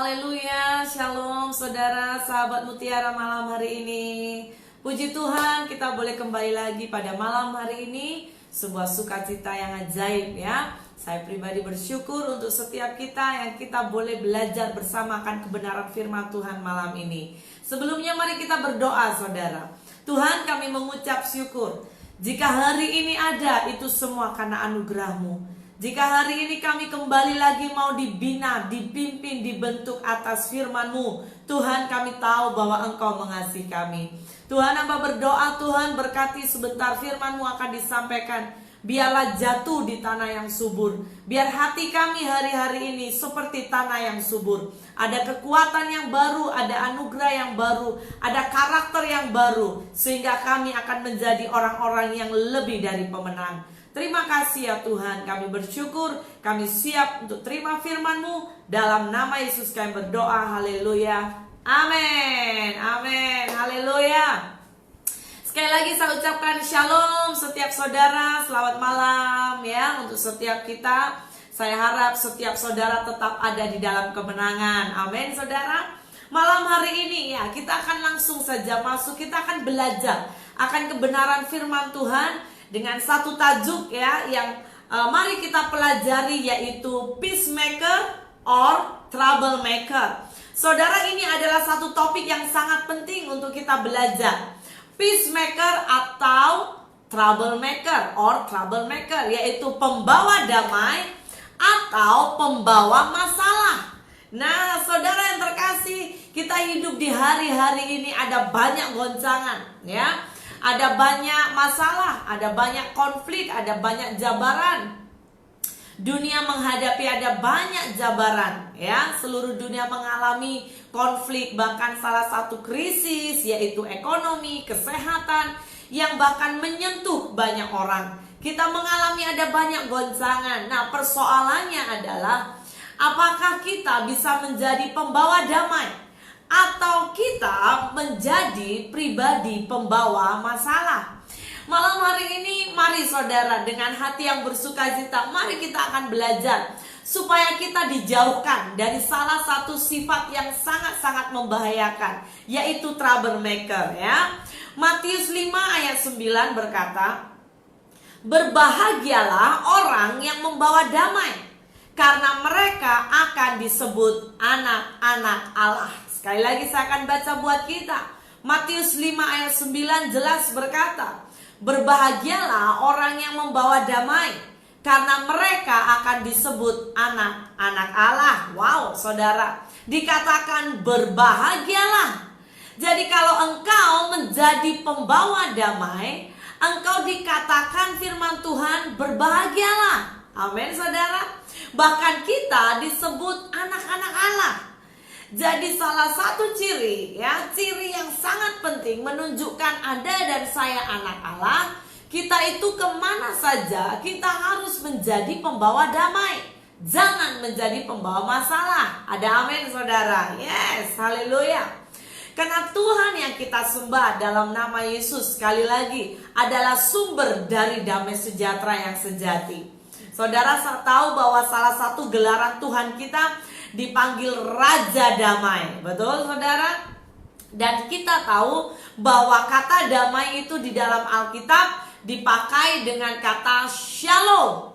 Haleluya, shalom saudara, sahabat mutiara malam hari ini. Puji Tuhan, kita boleh kembali lagi pada malam hari ini. Sebuah sukacita yang ajaib ya. Saya pribadi bersyukur untuk setiap kita yang kita boleh belajar bersama akan kebenaran firman Tuhan malam ini. Sebelumnya mari kita berdoa saudara. Tuhan, kami mengucap syukur. Jika hari ini ada, itu semua karena anugerah-Mu. Jika hari ini kami kembali lagi mau dibina, dipimpin, dibentuk atas firman-Mu, Tuhan, kami tahu bahwa Engkau mengasihi kami. Tuhan, hamba berdoa, Tuhan berkati sebentar firman-Mu akan disampaikan. Biarlah jatuh di tanah yang subur. Biar hati kami hari-hari ini seperti tanah yang subur. Ada kekuatan yang baru, ada anugerah yang baru, ada karakter yang baru, sehingga kami akan menjadi orang-orang yang lebih dari pemenang. Terima kasih ya Tuhan, kami bersyukur, kami siap untuk terima firman-Mu. Dalam nama Yesus kami berdoa, haleluya, amin, amin, haleluya. Sekali lagi saya ucapkan shalom setiap saudara, selamat malam ya untuk setiap kita. Saya harap setiap saudara tetap ada di dalam kemenangan, amin saudara. Malam hari ini ya kita akan langsung saja masuk, kita akan belajar akan kebenaran firman Tuhan dengan satu tajuk ya yang mari kita pelajari, yaitu peacemaker or troublemaker. Saudara, ini adalah satu topik yang sangat penting untuk kita belajar. Peacemaker atau troublemaker or troublemaker, yaitu pembawa damai atau pembawa masalah. Nah, saudara yang terkasih, kita hidup di hari-hari ini ada banyak goncangan ya. Ada banyak masalah, ada banyak konflik, ada banyak jabaran. Dunia menghadapi ada banyak jabaran ya. Seluruh dunia mengalami konflik, bahkan salah satu krisis yaitu ekonomi, kesehatan yang bahkan menyentuh banyak orang. Kita mengalami ada banyak goncangan. Nah, persoalannya adalah apakah kita bisa menjadi pembawa damai atau kita menjadi pribadi pembawa masalah. Malam hari ini mari saudara dengan hati yang bersukacita, mari kita akan belajar supaya kita dijauhkan dari salah satu sifat yang sangat-sangat membahayakan, yaitu troublemaker ya. Matius 5 ayat 9 berkata, "Berbahagialah orang yang membawa damai, karena mereka akan disebut anak-anak Allah." Sekali lagi saya akan baca buat kita. Matius 5 ayat 9 jelas berkata, "Berbahagialah orang yang membawa damai, karena mereka akan disebut anak-anak Allah." Wow, saudara, dikatakan berbahagialah. Jadi kalau engkau menjadi pembawa damai, engkau dikatakan firman Tuhan berbahagialah. Amin, saudara. Bahkan kita disebut anak-anak Allah. Jadi salah satu ciri ya, ciri yang sangat penting menunjukkan Anda dan saya anak Allah. Kita itu kemana saja kita harus menjadi pembawa damai, jangan menjadi pembawa masalah. Ada amin saudara? Yes, haleluya. Karena Tuhan yang kita sembah dalam nama Yesus sekali lagi adalah sumber dari damai sejahtera yang sejati. Saudara tahu bahwa salah satu gelaran Tuhan kita dipanggil Raja Damai, betul saudara? Dan kita tahu bahwa kata damai itu di dalam Alkitab dipakai dengan kata shalom.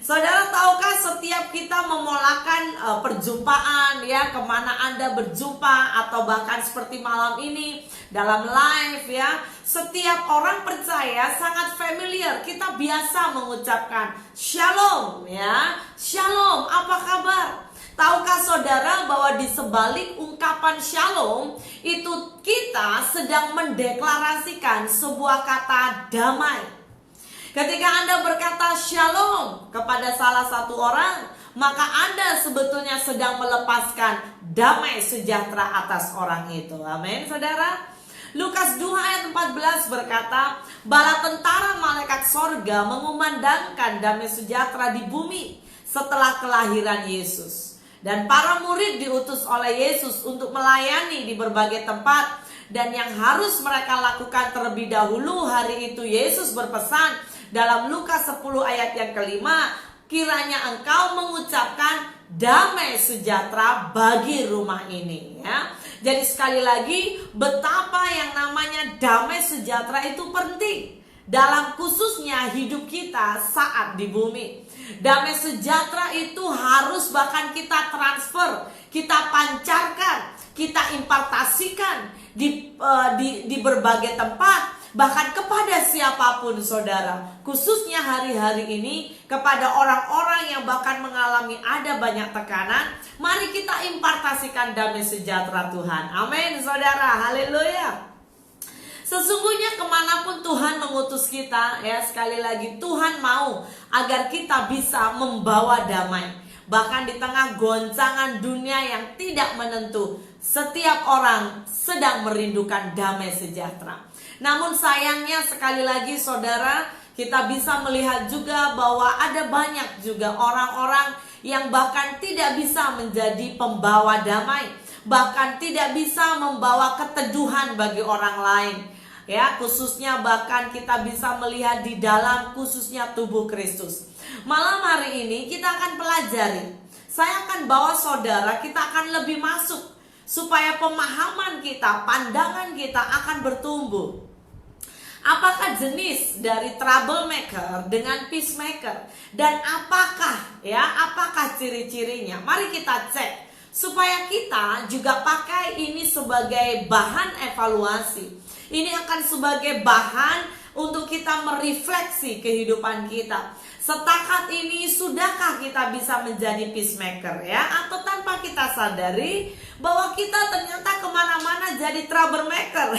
Saudara tahukah setiap kita memulakan perjumpaan ya, kemana Anda berjumpa atau bahkan seperti malam ini dalam live ya, setiap orang percaya sangat familiar, kita biasa mengucapkan shalom ya. Shalom, apa kabar? Tahukah saudara bahwa di sebalik ungkapan shalom itu kita sedang mendeklarasikan sebuah kata damai. Ketika Anda berkata shalom kepada salah satu orang, maka Anda sebetulnya sedang melepaskan damai sejahtera atas orang itu. Amin, saudara. Lukas 2 ayat 14 berkata, "Bala tentara malaikat sorga mengumandangkan damai sejahtera di bumi setelah kelahiran Yesus. Dan para murid diutus oleh Yesus untuk melayani di berbagai tempat. Dan yang harus mereka lakukan terlebih dahulu hari itu, Yesus berpesan dalam Lukas 10 ayat yang kelima, kiranya engkau mengucapkan damai sejahtera bagi rumah ini ya. Jadi sekali lagi, betapa yang namanya damai sejahtera itu penting dalam khususnya hidup kita saat di bumi. Damai sejahtera itu harus bahkan kita transfer, kita pancarkan, kita impartasikan di berbagai tempat, bahkan kepada siapapun saudara. Khususnya hari-hari ini kepada orang-orang yang bahkan mengalami ada banyak tekanan, mari kita impartasikan damai sejahtera Tuhan. Amin saudara, haleluya. Sesungguhnya kemanapun Tuhan mengutus kita ya, sekali lagi Tuhan mau agar kita bisa membawa damai. Bahkan di tengah goncangan dunia yang tidak menentu, setiap orang sedang merindukan damai sejahtera. Namun sayangnya sekali lagi saudara, kita bisa melihat juga bahwa ada banyak juga orang-orang yang bahkan tidak bisa menjadi pembawa damai, bahkan tidak bisa membawa keteduhan bagi orang lain. Ya, khususnya bahkan kita bisa melihat di dalam khususnya tubuh Kristus. Malam hari ini kita akan pelajari. Saya akan bawa saudara, kita akan lebih masuk supaya pemahaman kita, pandangan kita akan bertumbuh. Apakah jenis dari troublemaker dengan peacemaker, dan apakah ciri-cirinya? Mari kita cek supaya kita juga pakai ini sebagai bahan evaluasi. Ini akan sebagai bahan untuk kita merefleksi kehidupan kita. Setakat ini sudahkah kita bisa menjadi peacemaker ya? Atau tanpa kita sadari bahwa kita ternyata kemana-mana jadi troublemaker.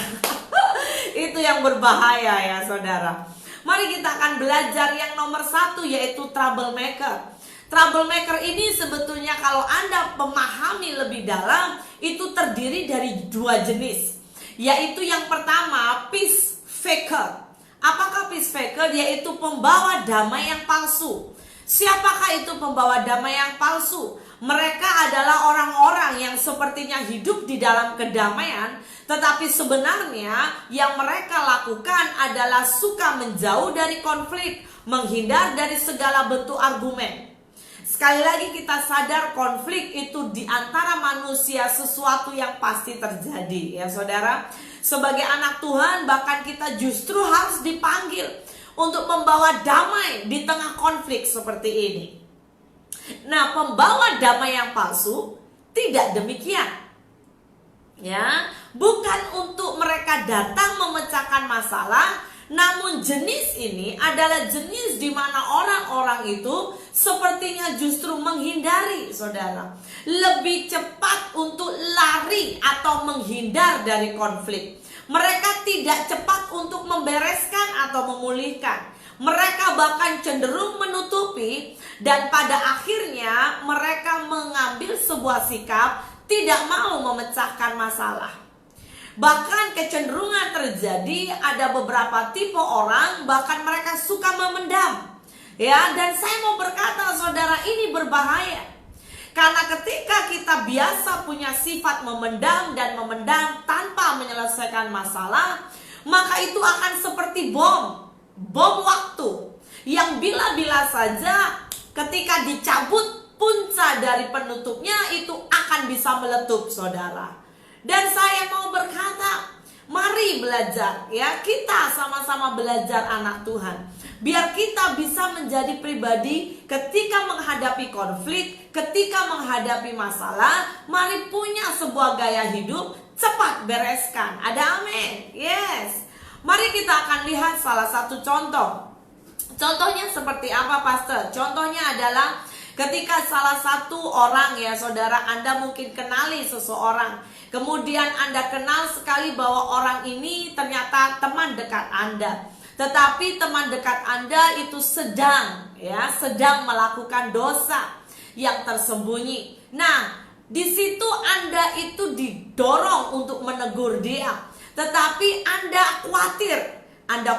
Itu yang berbahaya ya saudara. Mari kita akan belajar yang nomor 1, yaitu troublemaker. Troublemaker ini sebetulnya kalau Anda memahami lebih dalam, itu terdiri dari 2 jenis. Yaitu yang pertama, peacemaker. Apakah peacemaker? Yaitu pembawa damai yang palsu. Siapakah itu pembawa damai yang palsu? Mereka adalah orang-orang yang sepertinya hidup di dalam kedamaian, tetapi sebenarnya yang mereka lakukan adalah suka menjauh dari konflik, menghindar dari segala bentuk argumen. Sekali lagi kita sadar konflik itu di antara manusia sesuatu yang pasti terjadi ya saudara. Sebagai anak Tuhan bahkan kita justru harus dipanggil untuk membawa damai di tengah konflik seperti ini. Nah, pembawa damai yang palsu tidak demikian. Ya, bukan untuk mereka datang memecahkan masalah, namun jenis ini adalah jenis di mana orang-orang itu sepertinya justru menghindari saudara. Lebih cepat untuk lari atau menghindar dari konflik. Mereka tidak cepat untuk membereskan atau memulihkan. Mereka bahkan cenderung menutupi, dan pada akhirnya mereka mengambil sebuah sikap tidak mau memecahkan masalah. Bahkan kecenderungan terjadi ada beberapa tipe orang, bahkan mereka suka memendam. Ya, dan saya mau berkata saudara, ini berbahaya. Karena ketika kita biasa punya sifat memendam dan memendam tanpa menyelesaikan masalah, maka itu akan seperti bom waktu yang bila-bila saja ketika dicabut punca dari penutupnya itu akan bisa meletup saudara. Dan saya mau berkata, mari belajar ya, kita sama-sama belajar anak Tuhan. Biar kita bisa menjadi pribadi ketika menghadapi konflik, ketika menghadapi masalah, mari punya sebuah gaya hidup cepat bereskan. Ada amin? Yes. Mari kita akan lihat salah satu contoh. Contohnya seperti apa pastor? Contohnya adalah ketika salah satu orang ya saudara, Anda mungkin kenali seseorang. Kemudian Anda kenal sekali bahwa orang ini ternyata teman dekat Anda. Tetapi teman dekat Anda itu sedang melakukan dosa yang tersembunyi. Nah, di situ Anda itu didorong untuk menegur dia. Tetapi Anda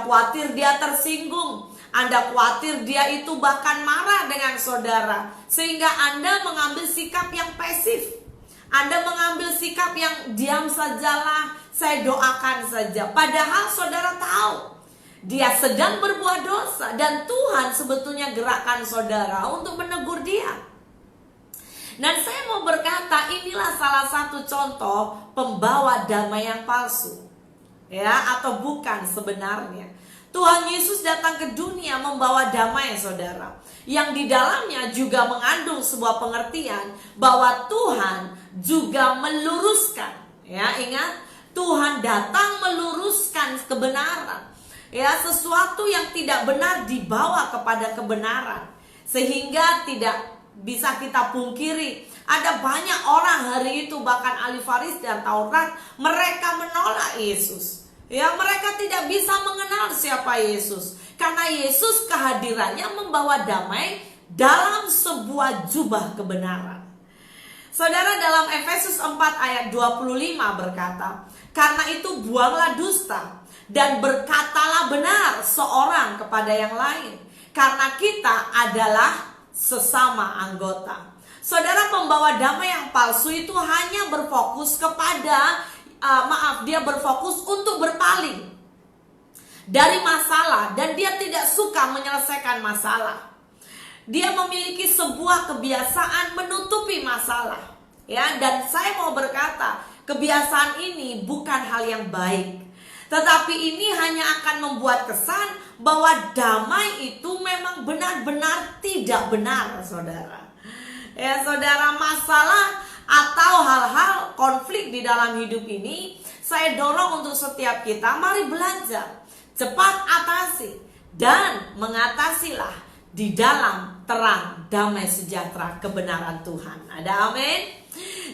khawatir dia tersinggung. Anda khawatir dia itu bahkan marah dengan saudara. Sehingga Anda mengambil sikap yang pasif. Anda mengambil sikap yang diam sajalah, saya doakan saja. Padahal saudara tahu dia sedang berbuat dosa dan Tuhan sebetulnya gerakkan saudara untuk menegur dia. Dan saya mau berkata, inilah salah satu contoh pembawa damai yang palsu, ya, atau bukan sebenarnya. Tuhan Yesus datang ke dunia membawa damai, saudara, yang di dalamnya juga mengandung sebuah pengertian bahwa Tuhan juga meluruskan, ya, ingat, Tuhan datang meluruskan kebenaran, ya, sesuatu yang tidak benar dibawa kepada kebenaran, sehingga tidak bisa kita pungkiri. Ada banyak orang hari itu, bahkan ahli Farisi dan Taurat, mereka menolak Yesus. Ya, mereka tidak bisa mengenal siapa Yesus, karena Yesus kehadirannya membawa damai dalam sebuah jubah kebenaran. Saudara, dalam Efesus 4 ayat 25 berkata, karena itu buanglah dusta dan berkatalah benar seorang kepada yang lain, karena kita adalah sesama anggota. Saudara, pembawa damai yang palsu itu hanya berfokus kepada dia berfokus untuk berpaling dari masalah, dan dia tidak suka menyelesaikan masalah. Dia memiliki sebuah kebiasaan menutupi masalah, ya, dan saya mau berkata, kebiasaan ini bukan hal yang baik, tetapi ini hanya akan membuat kesan bahwa damai itu memang benar-benar tidak benar, saudara. Ya, saudara, masalah atau hal-hal konflik di dalam hidup ini, saya dorong untuk setiap kita, mari belajar cepat atasi dan mengatasilah di dalam terang damai sejahtera kebenaran Tuhan. Ada amin?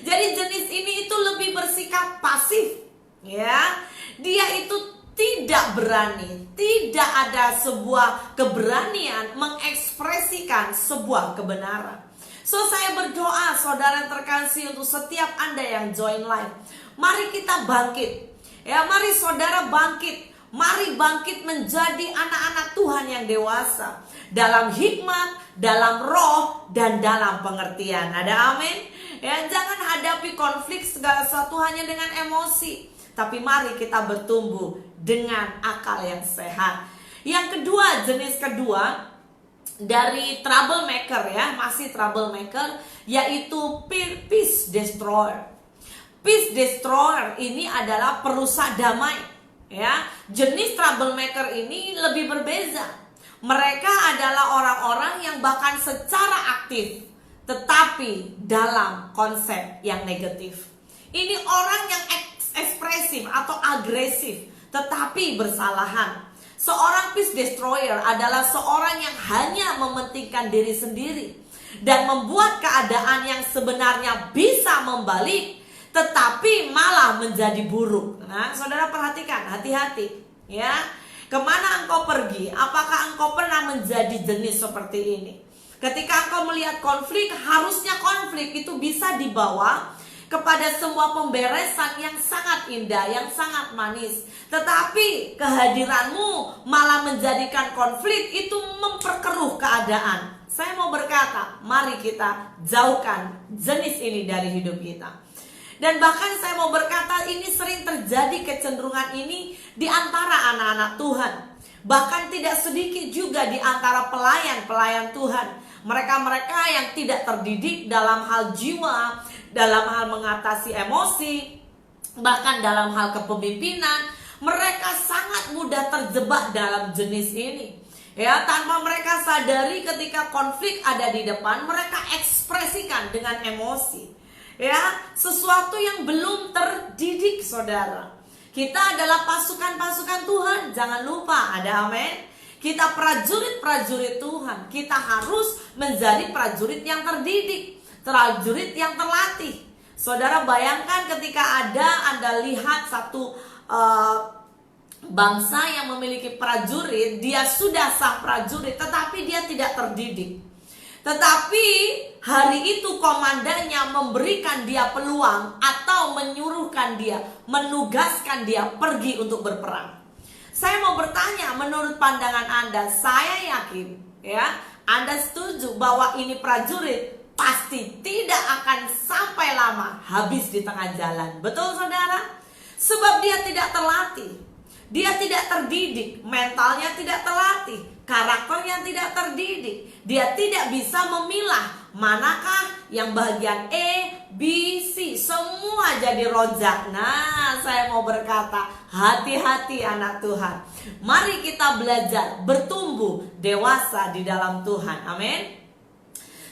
Jadi jenis ini itu lebih bersikap pasif, ya. Dia itu tidak berani, tidak ada sebuah keberanian mengekspresikan sebuah kebenaran. So, saya berdoa, saudara yang terkasih, untuk setiap Anda yang join live, mari kita bangkit, ya, mari saudara bangkit. Mari bangkit menjadi anak-anak Tuhan yang dewasa, dalam hikmat, dalam roh, dan dalam pengertian. Ada amin? Ya, jangan hadapi konflik segala sesuatu hanya dengan emosi, tapi mari kita bertumbuh dengan akal yang sehat. Yang kedua, jenis kedua dari troublemaker, ya, masih troublemaker, yaitu peace destroyer. Peace destroyer ini adalah perusak damai, ya. Jenis troublemaker ini lebih berbeza. Mereka adalah orang-orang yang bahkan secara aktif, tetapi dalam konsep yang negatif. Ini orang yang ekspresif atau agresif, tetapi bersalahan. Seorang peace destroyer adalah seorang yang hanya mementingkan diri sendiri dan membuat keadaan yang sebenarnya bisa membalik, tetapi malah menjadi buruk. Nah, saudara perhatikan, hati-hati, ya. Kemana engkau pergi? Apakah engkau pernah menjadi jenis seperti ini? Ketika engkau melihat konflik, harusnya konflik itu bisa dibawa kepada semua pemberesan yang sangat indah, yang sangat manis. Tetapi kehadiranmu malah menjadikan konflik itu memperkeruh keadaan. Saya mau berkata, mari kita jauhkan jenis ini dari hidup kita. Dan bahkan saya mau berkata, ini sering terjadi kecenderungan ini di antara anak-anak Tuhan. Bahkan tidak sedikit juga di antara pelayan-pelayan Tuhan. Mereka-mereka yang tidak terdidik dalam hal jiwa, dalam hal mengatasi emosi, bahkan dalam hal kepemimpinan, mereka sangat mudah terjebak dalam jenis ini. Ya, tanpa mereka sadari ketika konflik ada di depan, mereka ekspresikan dengan emosi. Ya, sesuatu yang belum terdidik, saudara. Kita adalah pasukan-pasukan Tuhan, jangan lupa, ada amin. Kita prajurit-prajurit Tuhan. Kita harus menjadi prajurit yang terdidik, prajurit yang terlatih. Saudara bayangkan ketika Anda lihat satu bangsa yang memiliki prajurit, dia sudah sah prajurit, tetapi dia tidak terdidik. Tetapi hari itu komandannya memberikan dia peluang atau menyuruhkan dia, menugaskan dia pergi untuk berperang. Saya mau bertanya, menurut pandangan Anda, saya yakin, ya, Anda setuju bahwa ini prajurit pasti tidak akan sampai lama habis di tengah jalan. Betul, saudara? Sebab dia tidak terlatih, dia tidak terdidik, mentalnya tidak terlatih, karakternya tidak terdidik. Dia tidak bisa memilah Manakah yang bagian E, B, C, semua jadi rojak. Nah, saya mau berkata, hati-hati anak Tuhan. Mari kita belajar bertumbuh dewasa di dalam Tuhan. Amin.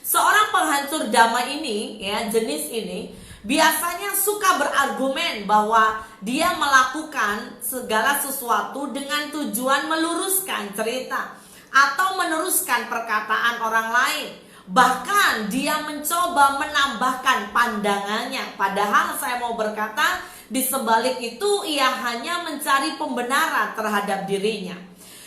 Seorang penghancur damai ini, ya, jenis ini biasanya suka berargumen bahwa dia melakukan segala sesuatu dengan tujuan meluruskan cerita atau meneruskan perkataan orang lain. Bahkan dia mencoba menambahkan pandangannya. Padahal saya mau berkata, di sebalik itu ia hanya mencari pembenaran terhadap dirinya.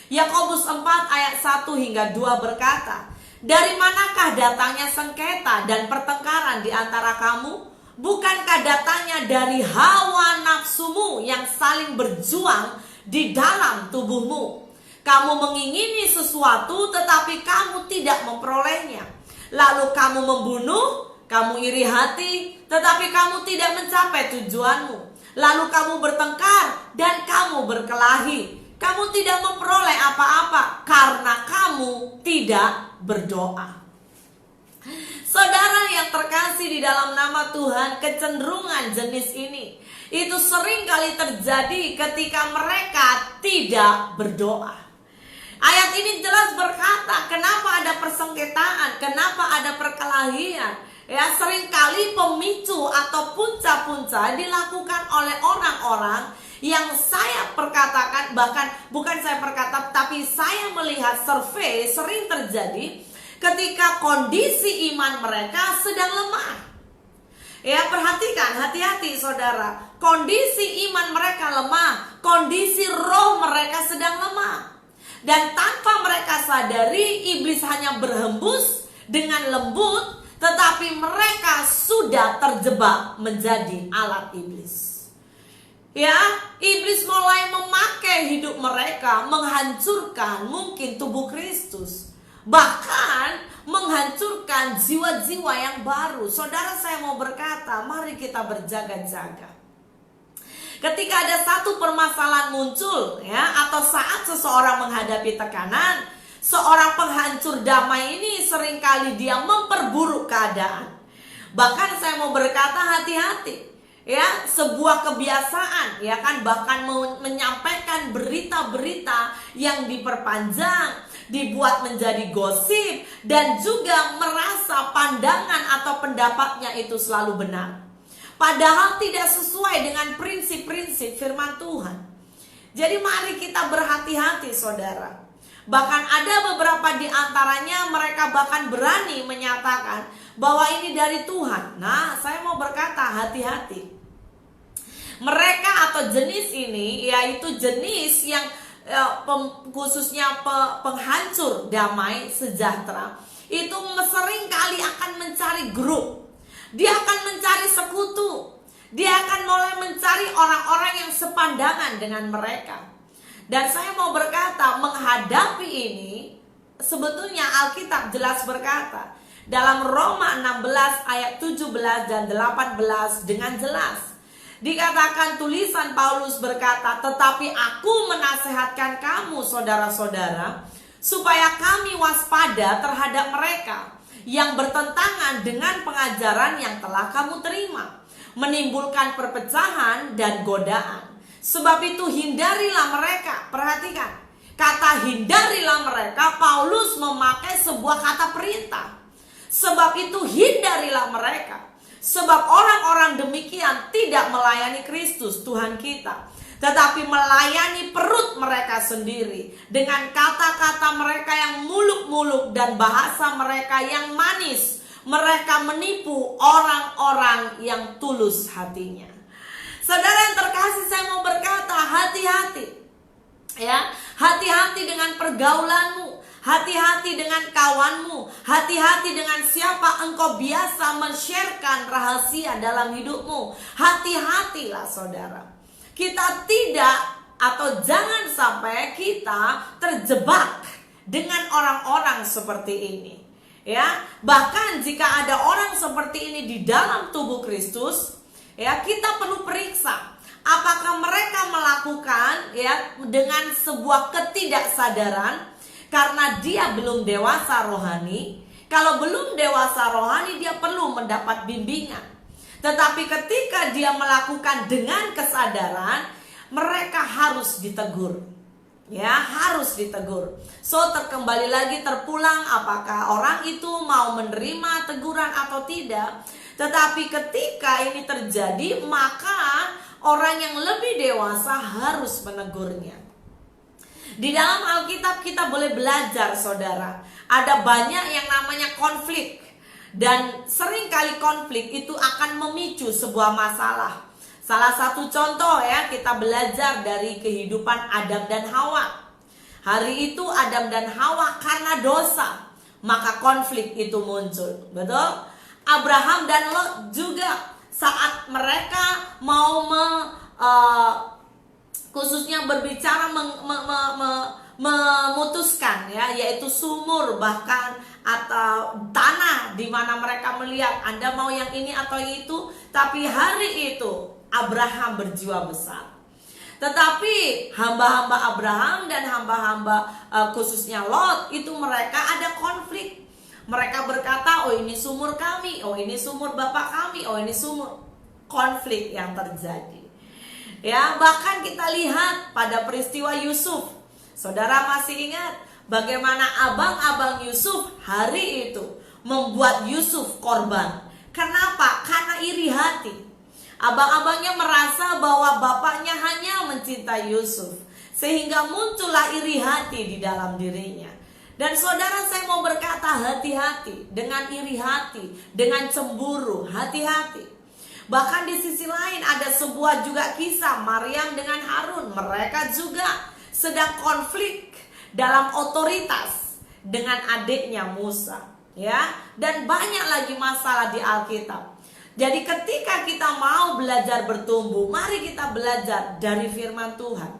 Yakobus 4 ayat 1 hingga 2 berkata, dari manakah datangnya sengketa dan pertengkaran di antara kamu? Bukankah datangnya dari hawa nafsumu yang saling berjuang di dalam tubuhmu? Kamu mengingini sesuatu tetapi kamu tidak memperolehnya. Lalu kamu membunuh, kamu iri hati, tetapi kamu tidak mencapai tujuanmu. Lalu kamu bertengkar dan kamu berkelahi. Kamu tidak memperoleh apa-apa karena kamu tidak berdoa. Saudara yang terkasih di dalam nama Tuhan, kecenderungan jenis ini itu sering kali terjadi ketika mereka tidak berdoa. Ayat ini jelas berkata, kenapa ada persengketaan, kenapa ada perkelahian. Ya, seringkali pemicu atau punca-punca dilakukan oleh orang-orang yang saya perkatakan, bahkan bukan saya perkata, tapi saya melihat survei sering terjadi ketika kondisi iman mereka sedang lemah. Ya, perhatikan, hati-hati saudara. Kondisi iman mereka lemah, kondisi roh mereka sedang lemah. Dan tanpa mereka sadari, iblis hanya berhembus dengan lembut, tetapi mereka sudah terjebak menjadi alat iblis. Ya, iblis mulai memakai hidup mereka, menghancurkan mungkin tubuh Kristus, bahkan menghancurkan jiwa-jiwa yang baru. Saudara, saya mau berkata, mari kita berjaga-jaga. Ketika ada satu permasalahan muncul, ya, atau saat seseorang menghadapi tekanan, seorang penghancur damai ini seringkali dia memperburuk keadaan. Bahkan saya mau berkata, hati-hati. Ya, sebuah kebiasaan, ya kan, bahkan menyampaikan berita-berita yang diperpanjang, dibuat menjadi gosip, dan juga merasa pandangan atau pendapatnya itu selalu benar, padahal tidak sesuai dengan prinsip-prinsip firman Tuhan. Jadi mari kita berhati-hati saudara. Bahkan ada beberapa di antaranya mereka bahkan berani menyatakan bahwa ini dari Tuhan. Nah, saya mau berkata, hati-hati. Mereka atau jenis ini, yaitu jenis yang khususnya penghancur damai sejahtera, itu sering kali akan mencari grup. Dia akan mencari sekutu. Dia akan mulai mencari orang-orang yang sepandangan dengan mereka. Dan saya mau berkata, menghadapi ini, sebetulnya Alkitab jelas berkata, dalam Roma 16 ayat 17 dan 18 dengan jelas dikatakan, tulisan Paulus berkata, tetapi aku menasehatkan kamu saudara-saudara, supaya kami waspada terhadap mereka yang bertentangan dengan pengajaran yang telah kamu terima, menimbulkan perpecahan dan godaan. Sebab itu hindarilah mereka. Perhatikan, kata hindarilah mereka, Paulus memakai sebuah kata perintah. Sebab itu hindarilah mereka. Sebab orang-orang demikian tidak melayani Kristus Tuhan kita, tetapi melayani perut mereka sendiri dengan kata-kata mereka yang muluk-muluk dan bahasa mereka yang manis. Mereka menipu orang-orang yang tulus hatinya. Saudara yang terkasih, saya mau berkata, hati-hati. Ya, hati-hati dengan pergaulanmu. Hati-hati dengan kawanmu. Hati-hati dengan siapa engkau biasa men-sharekan rahasia dalam hidupmu. Hati-hatilah saudara. Kita tidak, atau jangan sampai kita terjebak dengan orang-orang seperti ini. Ya, bahkan jika ada orang seperti ini di dalam tubuh Kristus, ya, kita perlu periksa apakah mereka melakukan, ya, dengan sebuah ketidaksadaran karena dia belum dewasa rohani, Kalau belum dewasa rohani, dia perlu mendapat bimbingan. Tetapi ketika dia melakukan dengan kesadaran, mereka harus ditegur. Ya, harus ditegur. So, kembali lagi terpulang apakah orang itu mau menerima teguran atau tidak. Tetapi ketika ini terjadi, maka orang yang lebih dewasa harus menegurnya. Di dalam Alkitab kita boleh belajar, saudara, ada banyak yang namanya konflik. Dan seringkali konflik itu akan memicu sebuah masalah. Salah satu contoh ya, kita belajar dari kehidupan Adam dan Hawa. Hari itu Adam dan Hawa karena dosa, maka konflik itu muncul. Betul? Abraham dan Lot juga saat mereka mau khususnya berbicara memutuskan ya, yaitu sumur bahkan atau tanah di mana mereka melihat Anda mau yang ini atau itu, tapi hari itu Abraham berjiwa besar. Tetapi hamba-hamba Abraham dan hamba-hamba khususnya Lot itu mereka ada konflik. Mereka berkata, oh ini sumur kami, oh ini sumur bapak kami, oh ini sumur. Konflik yang terjadi. Ya, bahkan kita lihat pada peristiwa Yusuf. Saudara masih ingat bagaimana abang-abang Yusuf hari itu membuat Yusuf korban. Kenapa? Karena iri hati. Abang-abangnya merasa bahwa bapaknya hanya mencintai Yusuf, sehingga muncullah iri hati di dalam dirinya. Dan saudara, saya mau berkata, hati-hati dengan iri hati, dengan cemburu, hati-hati. Bahkan di sisi lain ada sebuah juga kisah Maryam dengan Harun. Mereka juga sedang konflik dalam otoritas dengan adiknya Musa, ya. Dan banyak lagi masalah di Alkitab. Jadi ketika kita mau belajar bertumbuh, mari kita belajar dari firman Tuhan.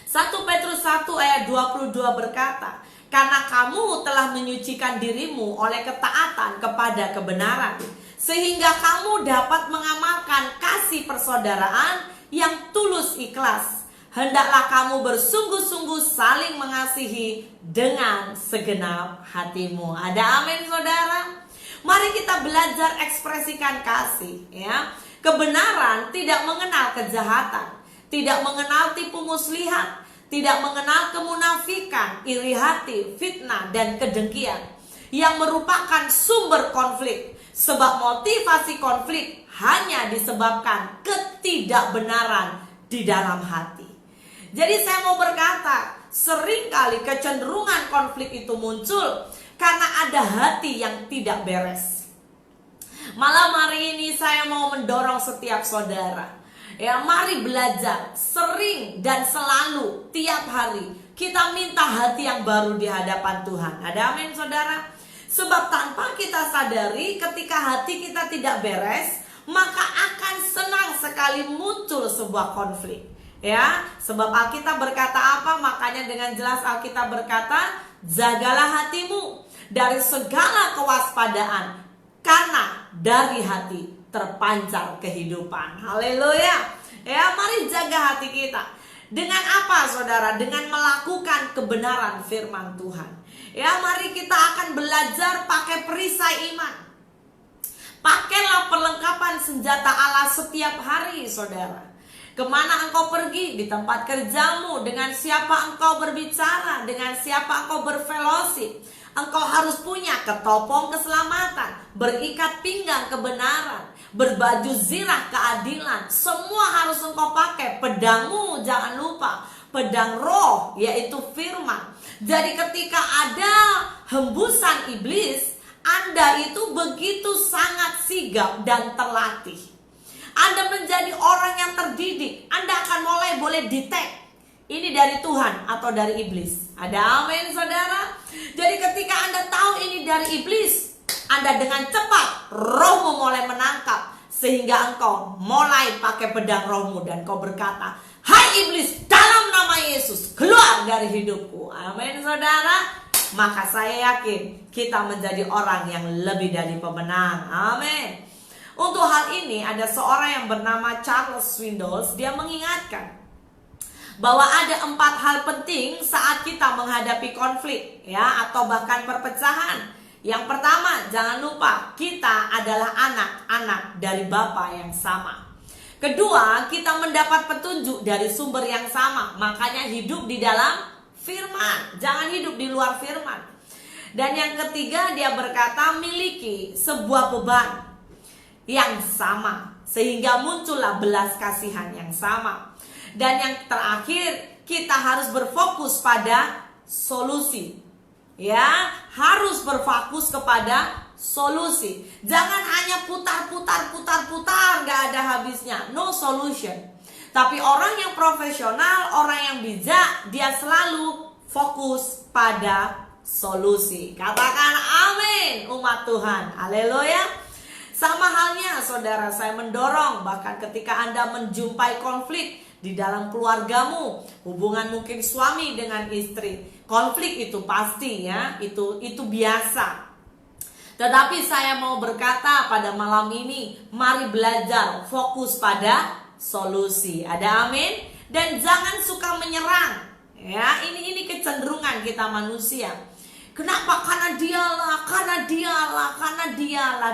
1 Petrus 1 ayat 22 berkata, karena kamu telah menyucikan dirimu oleh ketaatan kepada kebenaran, sehingga kamu dapat mengamalkan kasih persaudaraan yang tulus ikhlas. Hendaklah kamu bersungguh-sungguh saling mengasihi dengan segenap hatimu. Ada amin, saudara? Mari kita belajar ekspresikan kasih, ya. Kebenaran tidak mengenal kejahatan, tidak mengenal tipu muslihat, tidak mengenal kemunafikan, iri hati, fitnah, dan kedengkian yang merupakan sumber konflik. Sebab motivasi konflik hanya disebabkan ketidakbenaran di dalam hati. Jadi saya mau berkata, seringkali kecenderungan konflik itu muncul karena ada hati yang tidak beres. Malam hari ini saya mau mendorong setiap saudara, ya, mari belajar sering dan selalu tiap hari kita minta hati yang baru di hadapan Tuhan. Ada amin, saudara? Sebab tanpa kita sadari, ketika hati kita tidak beres, maka akan senang sekali muncul sebuah konflik. Ya, sebab Alkitab berkata apa? Makanya dengan jelas Alkitab berkata, jagalah hatimu dari segala kewaspadaan, karena dari hati terpancar kehidupan. Haleluya. Ya, mari jaga hati kita. Dengan apa, saudara? Dengan melakukan kebenaran firman Tuhan. Ya, mari kita akan belajar pakai perisai iman. Pakailah perlengkapan senjata Allah setiap hari, saudara. Kemana engkau pergi, di tempat kerjamu, dengan siapa engkau berbicara, dengan siapa engkau berfellowship, engkau harus punya ketopong keselamatan, berikat pinggang kebenaran, berbaju zirah keadilan. Semua harus engkau pakai. Pedangmu jangan lupa, pedang roh, yaitu firman. Jadi ketika ada hembusan iblis, Anda itu begitu sangat sigap dan terlatih. Anda menjadi orang yang terdidik. Anda akan mulai boleh detect ini dari Tuhan atau dari iblis. Ada amin, saudara? Jadi ketika Anda tahu ini dari iblis, Anda dengan cepat rohmu mulai menangkap, sehingga engkau mulai pakai pedang rohmu dan kau berkata, hai iblis, dalam nama Yesus, keluar dari hidupku. Amin, saudara. Maka saya yakin kita menjadi orang yang lebih dari pemenang. Amin. Untuk hal ini ada seorang yang bernama Charles Swindoll. Dia mengingatkan bahwa ada 4 hal penting saat kita menghadapi konflik, ya, atau bahkan perpecahan. Yang pertama, jangan lupa kita adalah anak-anak dari Bapa yang sama. Kedua, kita mendapat petunjuk dari sumber yang sama. Makanya hidup di dalam firman, jangan hidup di luar firman. Dan yang ketiga, dia berkata miliki sebuah beban yang sama, sehingga muncullah belas kasihan yang sama. Dan yang terakhir, kita harus berfokus pada solusi. Ya, harus berfokus kepada solusi. Jangan hanya putar, gak ada habisnya. No solution. Tapi orang yang profesional, orang yang bijak, dia selalu fokus pada solusi. Katakan amin, umat Tuhan. Haleluya. Sama halnya saudara, saya mendorong bahkan ketika Anda menjumpai konflik di dalam keluargamu, hubungan mungkin suami dengan istri, konflik itu pasti ya, itu biasa. Tetapi saya mau berkata pada malam ini, mari belajar fokus pada solusi. Ada amin? Dan jangan suka menyerang. Ya, ini kecenderungan kita manusia. Kenapa? Karena dialah,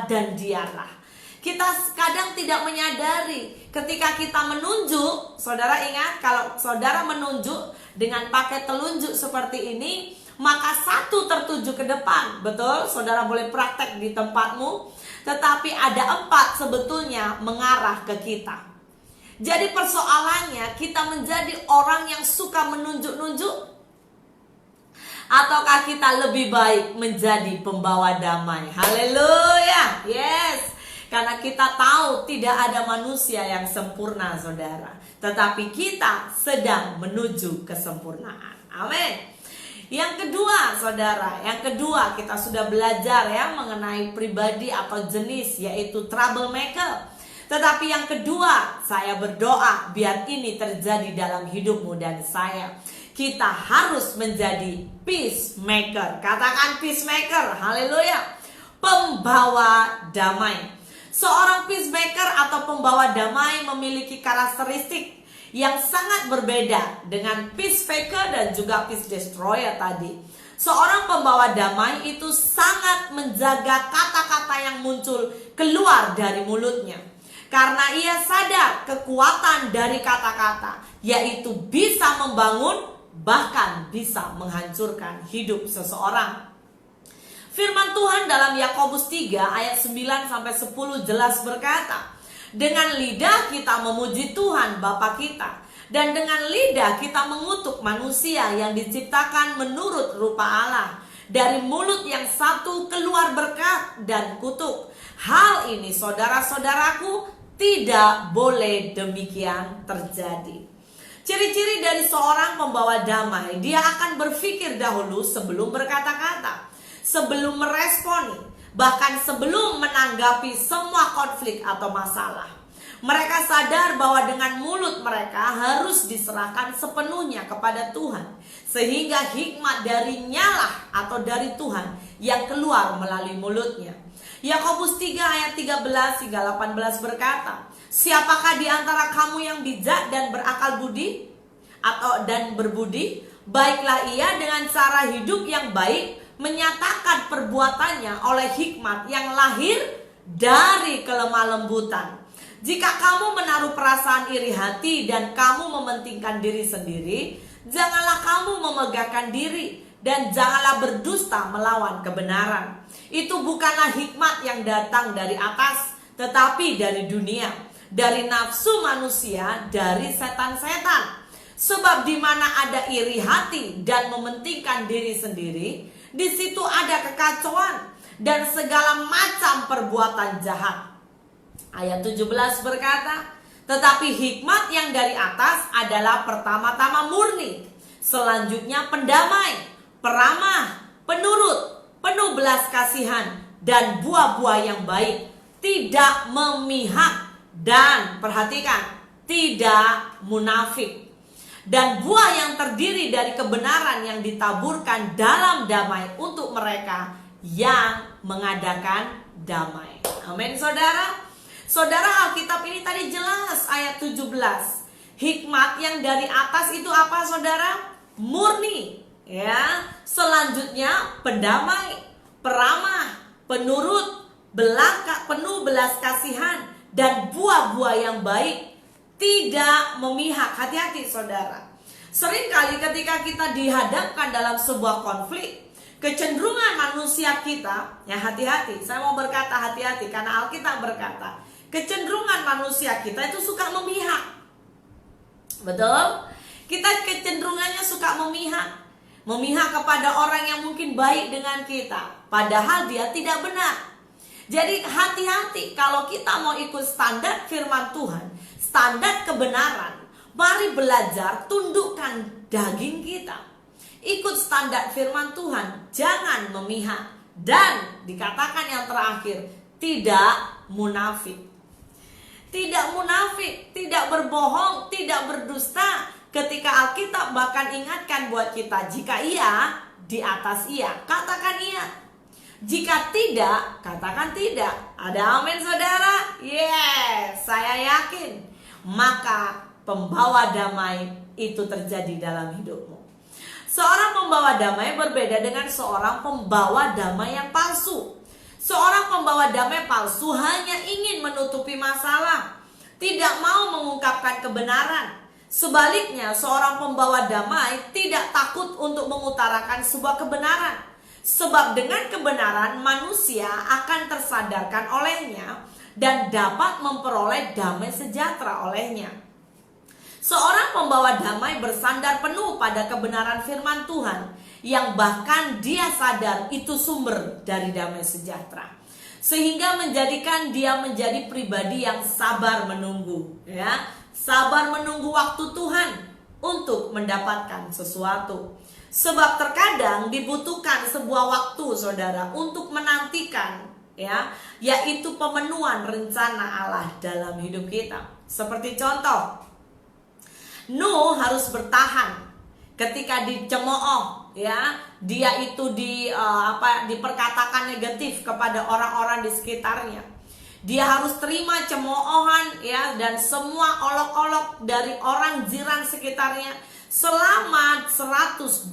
dan dialah. Kita kadang tidak menyadari ketika kita menunjuk. Saudara ingat, kalau saudara menunjuk dengan pakai telunjuk seperti ini, maka satu tertuju ke depan. Betul? Saudara boleh praktek di tempatmu. Tetapi ada 4 sebetulnya mengarah ke kita. Jadi persoalannya, kita menjadi orang yang suka menunjuk-nunjuk, ataukah kita lebih baik menjadi pembawa damai? Haleluya. Yes. Karena kita tahu tidak ada manusia yang sempurna, saudara. Tetapi kita sedang menuju kesempurnaan. Amin. Yang kedua, saudara, kita sudah belajar ya mengenai pribadi atau jenis, yaitu troublemaker. Tetapi yang kedua, saya berdoa biar ini terjadi dalam hidupmu dan saya. Kita harus menjadi peacemaker. Katakan peacemaker. Haleluya. Pembawa damai. Seorang peacemaker atau pembawa damai memiliki karakteristik yang sangat berbeda dengan peacemaker dan juga peace destroyer tadi. Seorang pembawa damai itu sangat menjaga kata-kata yang muncul keluar dari mulutnya. Karena ia sadar kekuatan dari kata-kata, yaitu bisa membangun bahkan bisa menghancurkan hidup seseorang. Firman Tuhan dalam Yakobus 3 ayat 9-10 jelas berkata, dengan lidah kita memuji Tuhan Bapa kita, dan dengan lidah kita mengutuk manusia yang diciptakan menurut rupa Allah. Dari mulut yang satu keluar berkat dan kutuk. Hal ini saudara-saudaraku tidak boleh demikian terjadi. Ciri-ciri dari seorang pembawa damai, dia akan berpikir dahulu sebelum berkata-kata, sebelum meresponi, bahkan sebelum menanggapi semua konflik atau masalah. Mereka sadar bahwa dengan mulut mereka harus diserahkan sepenuhnya kepada Tuhan, sehingga hikmat darinya lah atau dari Tuhan yang keluar melalui mulutnya. Yakobus 3 ayat 13-18 berkata, siapakah di antara kamu yang bijak dan berakal budi dan berbudi? Baiklah ia dengan cara hidup yang baik menyatakan perbuatannya oleh hikmat yang lahir dari kelemah lembutan. Jika kamu menaruh perasaan iri hati dan kamu mementingkan diri sendiri, janganlah kamu memegahkan diri dan janganlah berdusta melawan kebenaran. Itu bukanlah hikmat yang datang dari atas, tetapi dari dunia, dari nafsu manusia, dari setan-setan. Sebab di mana ada iri hati dan mementingkan diri sendiri, di situ ada kekacauan dan segala macam perbuatan jahat. Ayat 17 berkata, tetapi hikmat yang dari atas adalah pertama-tama murni, selanjutnya pendamai, peramah, penurut, penuh belas kasihan, dan buah-buah yang baik, tidak memihak, dan perhatikan, tidak munafik. Dan buah yang terdiri dari kebenaran yang ditaburkan dalam damai untuk mereka yang mengadakan damai. Amin, saudara. Saudara, Alkitab ini tadi jelas ayat 17. Hikmat yang dari atas itu apa, saudara? Murni, ya. Selanjutnya pendamai, peramah, penurut, penuh belas kasihan, dan buah-buah yang baik, tidak memihak. Hati-hati saudara. Seringkali ketika kita dihadapkan dalam sebuah konflik, kecenderungan manusia kita, ya hati-hati, saya mau berkata hati-hati karena Alkitab berkata, kecenderungan manusia kita itu suka memihak. Betul? Kita kecenderungannya suka memihak. Memihak kepada orang yang mungkin baik dengan kita, padahal dia tidak benar. Jadi hati-hati kalau kita mau ikut standar firman Tuhan, standar kebenaran, mari belajar tundukkan daging kita. Ikut standar firman Tuhan, jangan memihak. Dan dikatakan yang terakhir, tidak munafik. Tidak munafik, tidak berbohong, tidak berdusta. Ketika Alkitab bahkan ingatkan buat kita, jika iya, di atas iya, katakan iya. Jika tidak, katakan tidak. Ada amin saudara? Yes, saya yakin. Maka pembawa damai itu terjadi dalam hidupmu. Seorang pembawa damai berbeda dengan seorang pembawa damai yang palsu. Seorang pembawa damai palsu hanya ingin menutupi masalah, tidak mau mengungkapkan kebenaran. Sebaliknya, seorang pembawa damai tidak takut untuk mengutarakan sebuah kebenaran. Sebab dengan kebenaran manusia akan tersadarkan olehnya dan dapat memperoleh damai sejahtera olehnya. Seorang pembawa damai bersandar penuh pada kebenaran firman Tuhan, yang bahkan dia sadar itu sumber dari damai sejahtera, sehingga menjadikan dia menjadi pribadi yang sabar menunggu, ya, sabar menunggu waktu Tuhan untuk mendapatkan sesuatu. Sebab terkadang dibutuhkan sebuah waktu saudara untuk menantikan, ya, yaitu pemenuhan rencana Allah dalam hidup kita. Seperti contoh, Nuh harus bertahan ketika dicemooh, ya, dia itu diperkatakan negatif kepada orang-orang di sekitarnya. Dia harus terima cemoohan, ya, dan semua olok-olok dari orang jiran sekitarnya selama 120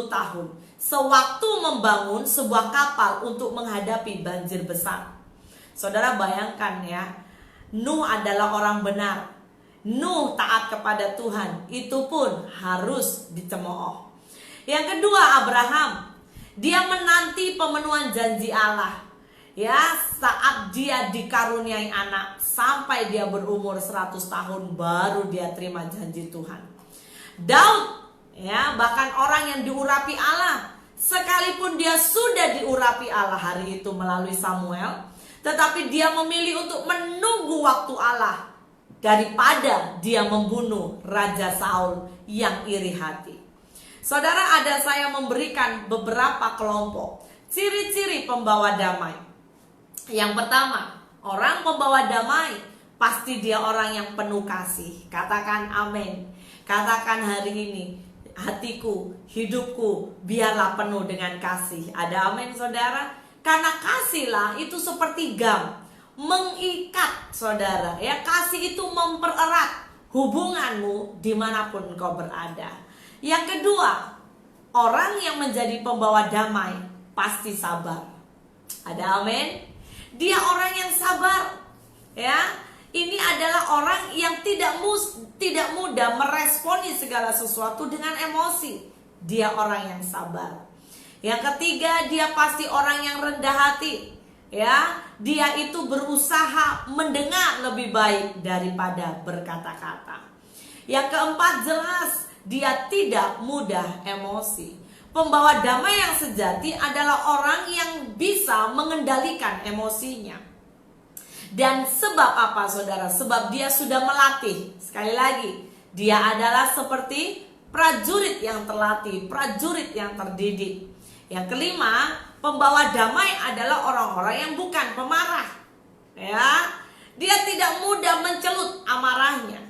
tahun, sewaktu membangun sebuah kapal untuk menghadapi banjir besar. Saudara bayangkan ya, Nuh adalah orang benar, Nuh taat kepada Tuhan, itu pun harus dicemooh. Yang kedua, Abraham, dia menanti pemenuhan janji Allah, ya, saat dia dikaruniai anak, sampai dia berumur 100 tahun baru dia terima janji Tuhan. Daud, ya, bahkan orang yang diurapi Allah, sekalipun dia sudah diurapi Allah hari itu melalui Samuel, tetapi dia memilih untuk menunggu waktu Allah daripada dia membunuh Raja Saul yang iri hati. Saudara, ada saya memberikan beberapa kelompok ciri-ciri pembawa damai. Yang pertama, orang pembawa damai pasti dia orang yang penuh kasih. Katakan amin. Katakan hari ini, hatiku, hidupku biarlah penuh dengan kasih. Ada amin saudara? Karena kasihlah itu seperti gam, mengikat saudara, ya. Kasih itu mempererat hubunganmu dimanapun engkau berada. Yang kedua, orang yang menjadi pembawa damai pasti sabar. Ada amin? Dia orang yang sabar, ya. Ini adalah orang yang tidak mudah meresponi segala sesuatu dengan emosi. Dia orang yang sabar. Yang ketiga, dia pasti orang yang rendah hati, ya. Dia itu berusaha mendengar lebih baik daripada berkata-kata. Yang keempat, jelas dia tidak mudah emosi. Pembawa damai yang sejati adalah orang yang bisa mengendalikan emosinya. Dan sebab apa saudara? Sebab dia sudah melatih. Sekali lagi, dia adalah seperti prajurit yang terlatih, prajurit yang terdidik. Yang kelima, pembawa damai adalah orang-orang yang bukan pemarah, ya. Dia tidak mudah mencelut amarahnya.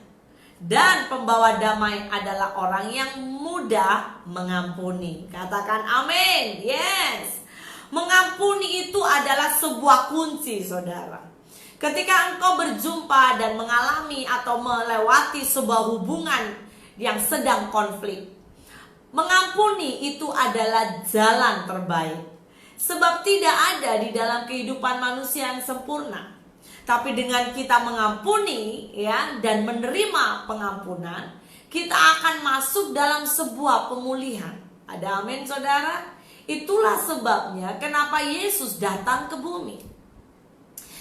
Dan pembawa damai adalah orang yang mudah mengampuni. Katakan amin. Yes. Mengampuni itu adalah sebuah kunci saudara. Ketika engkau berjumpa dan mengalami atau melewati sebuah hubungan yang sedang konflik, mengampuni itu adalah jalan terbaik. Sebab tidak ada di dalam kehidupan manusia yang sempurna. Tapi dengan kita mengampuni ya dan menerima pengampunan, kita akan masuk dalam sebuah pemulihan. Ada amin saudara? Itulah sebabnya kenapa Yesus datang ke bumi.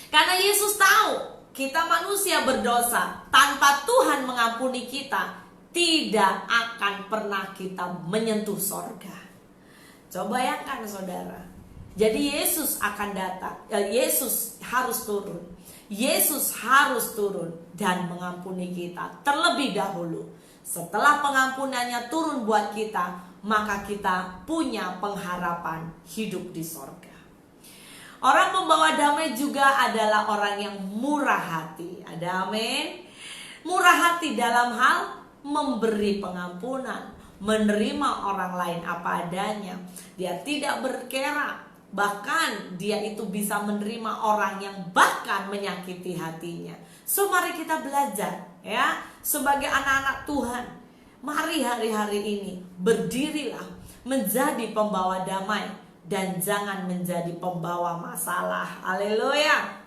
Karena Yesus tahu kita manusia berdosa. Tanpa Tuhan mengampuni kita, tidak akan pernah kita menyentuh sorga. Coba bayangkan saudara. Jadi Yesus akan datang, Yesus harus turun. Yesus harus turun dan mengampuni kita terlebih dahulu. Setelah pengampunannya turun buat kita, maka kita punya pengharapan hidup di sorga. Orang pembawa damai juga adalah orang yang murah hati. Ada amin? Murah hati dalam hal memberi pengampunan, menerima orang lain apa adanya. Dia tidak berkera. Bahkan dia itu bisa menerima orang yang bahkan menyakiti hatinya. So mari kita belajar ya, sebagai anak-anak Tuhan. Mari hari-hari ini berdirilah menjadi pembawa damai dan jangan menjadi pembawa masalah. Haleluya.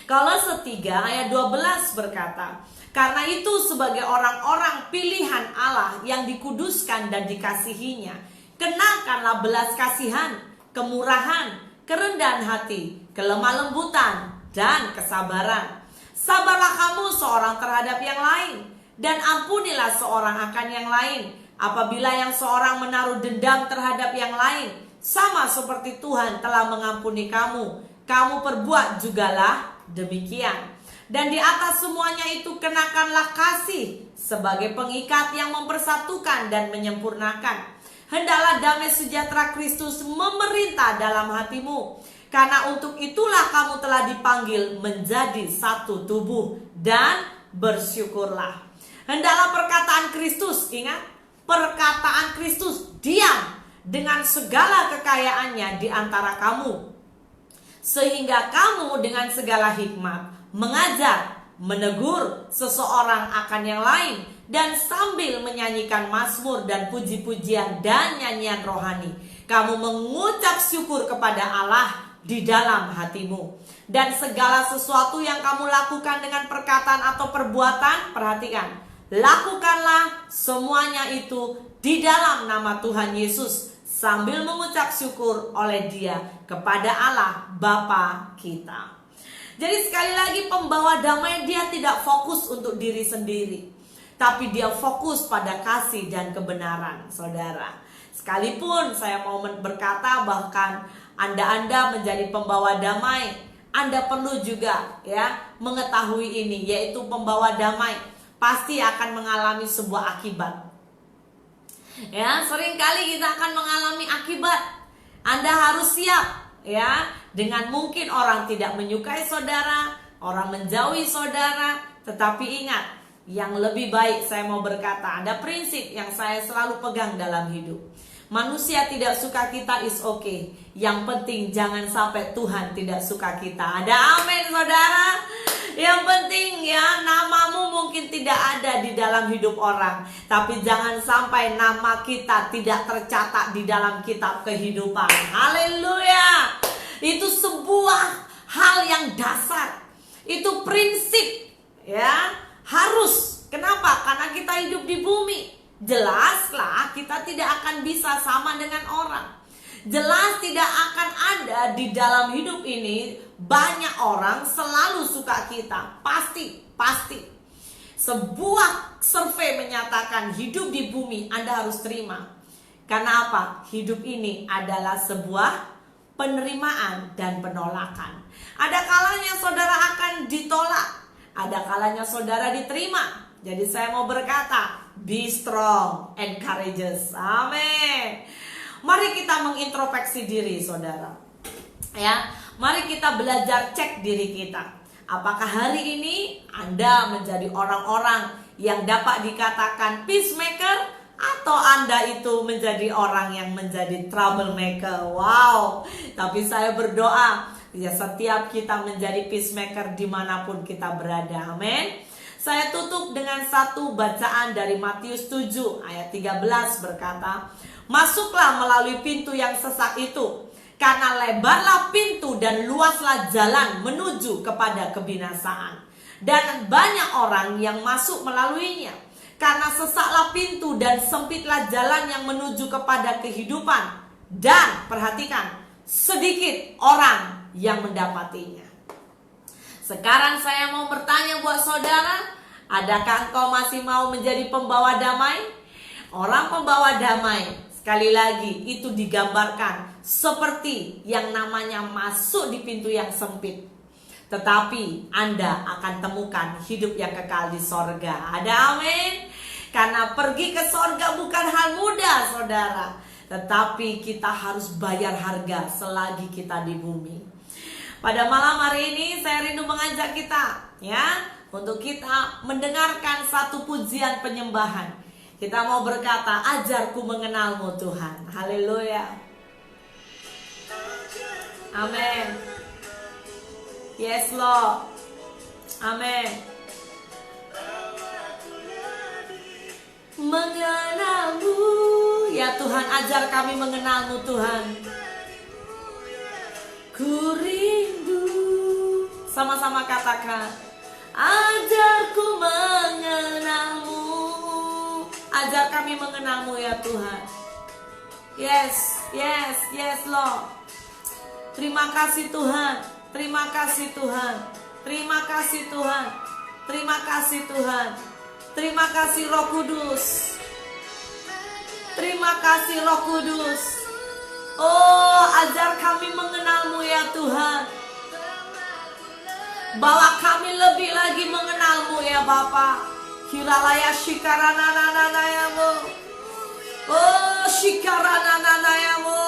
Kolose 3 ayat 12 berkata, karena itu sebagai orang-orang pilihan Allah yang dikuduskan dan dikasihinya, kenakanlah belas kasihan, kemurahan, kerendahan hati, kelemah lembutan, dan kesabaran. Sabarlah kamu seorang terhadap yang lain, dan ampunilah seorang akan yang lain. Apabila yang seorang menaruh dendam terhadap yang lain, sama seperti Tuhan telah mengampuni kamu, kamu perbuat jugalah demikian. Dan di atas semuanya itu kenakanlah kasih sebagai pengikat yang mempersatukan dan menyempurnakan. Hendaklah damai sejahtera Kristus memerintah dalam hatimu, karena untuk itulah kamu telah dipanggil menjadi satu tubuh, dan bersyukurlah. Hendaklah perkataan Kristus, ingat, perkataan Kristus diam dengan segala kekayaannya di antara kamu, sehingga kamu dengan segala hikmat mengajar, menegur seseorang akan yang lain, dan sambil menyanyikan mazmur dan puji-pujian dan nyanyian rohani, kamu mengucap syukur kepada Allah di dalam hatimu. Dan segala sesuatu yang kamu lakukan dengan perkataan atau perbuatan, perhatikan, lakukanlah semuanya itu di dalam nama Tuhan Yesus, sambil mengucap syukur oleh Dia kepada Allah Bapa kita. Jadi sekali lagi, pembawa damai dia tidak fokus untuk diri sendiri, tapi dia fokus pada kasih dan kebenaran, saudara. Sekalipun saya mau berkata bahkan Anda menjadi pembawa damai, Anda perlu juga ya mengetahui ini, yaitu pembawa damai pasti akan mengalami sebuah akibat. Ya, seringkali kita akan mengalami akibat. Anda harus siap ya, dengan mungkin orang tidak menyukai saudara, orang menjauhi saudara, tetapi ingat, yang lebih baik saya mau berkata, ada prinsip yang saya selalu pegang dalam hidup. Manusia tidak suka kita is okay. Yang penting jangan sampai Tuhan tidak suka kita. Ada amin saudara. Yang penting ya, namamu mungkin tidak ada di dalam hidup orang, tapi jangan sampai nama kita tidak tercatat di dalam kitab kehidupan. Haleluya. Itu sebuah hal yang dasar. Itu prinsip ya, harus. Kenapa? Karena kita hidup di bumi. Jelaslah kita tidak akan bisa sama dengan orang. Jelas tidak akan ada di dalam hidup ini banyak orang selalu suka kita. Pasti. Sebuah survei menyatakan hidup di bumi Anda harus terima. Karena apa? Hidup ini adalah sebuah penerimaan dan penolakan. Ada kalanya saudara akan ditolak, ada kalanya saudara diterima. Jadi saya mau berkata, be strong and courageous. Amin. Mari kita mengintrospeksi diri saudara. Ya, mari kita belajar cek diri kita. Apakah hari ini Anda menjadi orang-orang yang dapat dikatakan peacemaker, atau Anda itu menjadi orang yang menjadi troublemaker? Wow. Tapi saya berdoa ya, setiap kita menjadi peacemaker dimanapun kita berada. Amin. Saya tutup dengan satu bacaan dari Matius 7 ayat 13 berkata, masuklah melalui pintu yang sesak itu, karena lebarlah pintu dan luaslah jalan menuju kepada kebinasaan, dan banyak orang yang masuk melaluinya. Karena sesaklah pintu dan sempitlah jalan yang menuju kepada kehidupan, dan perhatikan, sedikit orang yang mendapatinya. Sekarang saya mau bertanya buat saudara, adakah engkau masih mau menjadi pembawa damai? Orang pembawa damai, sekali lagi, itu digambarkan seperti yang namanya masuk di pintu yang sempit, tetapi Anda akan temukan hidup yang kekal di sorga. Ada amin? Karena pergi ke sorga bukan hal mudah, saudara, tetapi kita harus bayar harga selagi kita di bumi. Pada malam hari ini saya rindu mengajak kita, ya, untuk kita mendengarkan satu pujian penyembahan. Kita mau berkata, ajarku mengenalmu Tuhan. Haleluya. Amin. Yes Lord. Amin. Mengenalmu, ya Tuhan, ajar kami mengenalmu Tuhan. Ku rindu. Sama-sama katakan, ajarku mengenalmu. Ajar kami mengenalmu ya Tuhan. Yes, yes, yes Lord. Terima kasih Tuhan. Terima kasih Tuhan. Terima kasih Tuhan. Terima kasih Tuhan. Terima kasih Roh Kudus. Terima kasih Roh Kudus. Oh, ajar kami mengenalmu ya Tuhan. Bawa kami lebih lagi mengenalmu ya Bapa. Hiralaya shikaranananayamu. Oh, shikaranananayamu.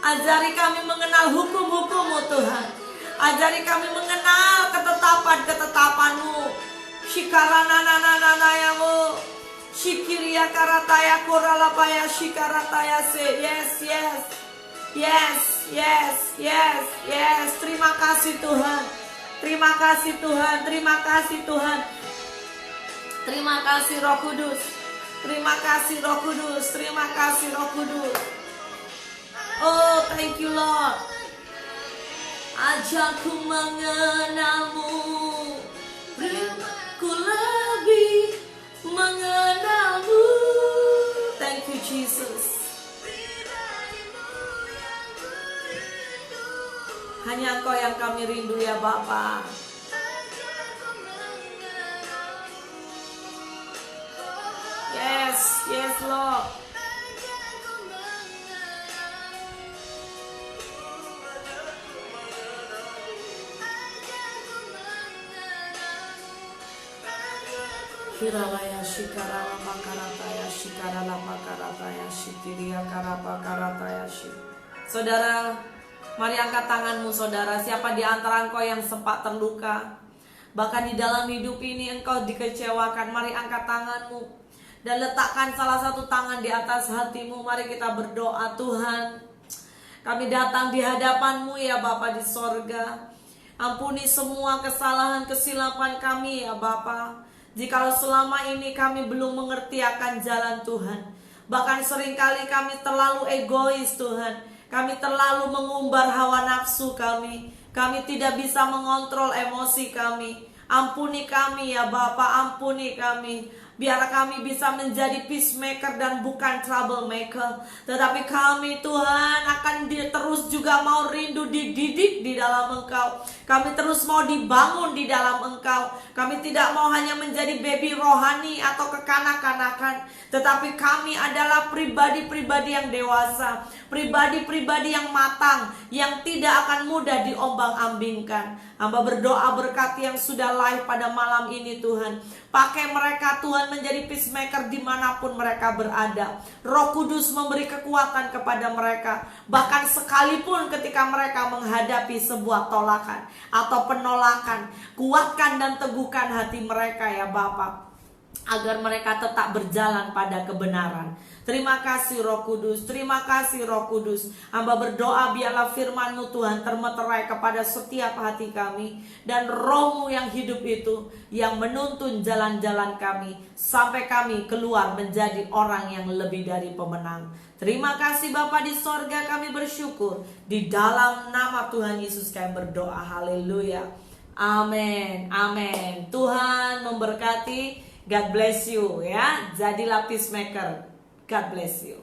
Ajari kami mengenal hukum-hukum-Mu Tuhan. Ajari kami mengenal ketetapan-ketetapan-Mu. Shikaranananayamu. Shikiria karataya koralapaya shikarataya se. Yes, yes. Yes, yes, yes, yes. Terima kasih Tuhan. Terima kasih Tuhan. Terima kasih Tuhan. Terima kasih Roh Kudus. Terima kasih Roh Kudus. Terima kasih Roh Kudus. Oh, thank you Lord. Ajarku mengenalmu, ku lebih mengenalmu. Thank you Jesus. Hanya Engkau yang kami rindu ya Bapa. Yes, yes Lord. Hiralaya shikarala makarataya shikarala makarataya shikiria karapa karataya shi. Saudara, mari angkat tanganmu saudara. Siapa di antara engkau yang sempat terluka, bahkan di dalam hidup ini engkau dikecewakan, mari angkat tanganmu dan letakkan salah satu tangan di atas hatimu. Mari kita berdoa. Tuhan, kami datang di hadapan-Mu ya Bapa di sorga. Ampuni semua kesalahan kesilapan kami ya Bapa. Jikalau selama ini kami belum mengerti akan jalan Tuhan, bahkan seringkali kami terlalu egois Tuhan, kami terlalu mengumbar hawa nafsu kami tidak bisa mengontrol emosi kami. Ampuni kami ya Bapa, ampuni kami. Biar kami bisa menjadi peacemaker dan bukan troublemaker. Tetapi kami Tuhan akan terus juga mau rindu dididik di dalam Engkau. Kami terus mau dibangun di dalam Engkau. Kami tidak mau hanya menjadi baby rohani atau kekanak-kanakan, tetapi kami adalah pribadi-pribadi yang dewasa, pribadi-pribadi yang matang, yang tidak akan mudah diombang-ambingkan. Hamba berdoa berkati yang sudah live pada malam ini Tuhan. Pakai mereka Tuhan menjadi peacemaker dimanapun mereka berada. Roh Kudus memberi kekuatan kepada mereka. Bahkan sekalipun ketika mereka menghadapi sebuah tolakan atau penolakan, kuatkan dan teguhkan hati mereka ya Bapa. agar mereka tetap berjalan pada kebenaran. Terima kasih Roh Kudus, terima kasih Roh Kudus. Hamba berdoa biarlah firman-Mu Tuhan termeterai kepada setiap hati kami, dan Roh-Mu yang hidup itu yang menuntun jalan-jalan kami sampai kami keluar menjadi orang yang lebih dari pemenang. Terima kasih Bapa di sorga, kami bersyukur. Di dalam nama Tuhan Yesus kami berdoa. Haleluya. Amin. Amin. Tuhan memberkati. God bless you ya. Jadilah peacemaker. God bless you.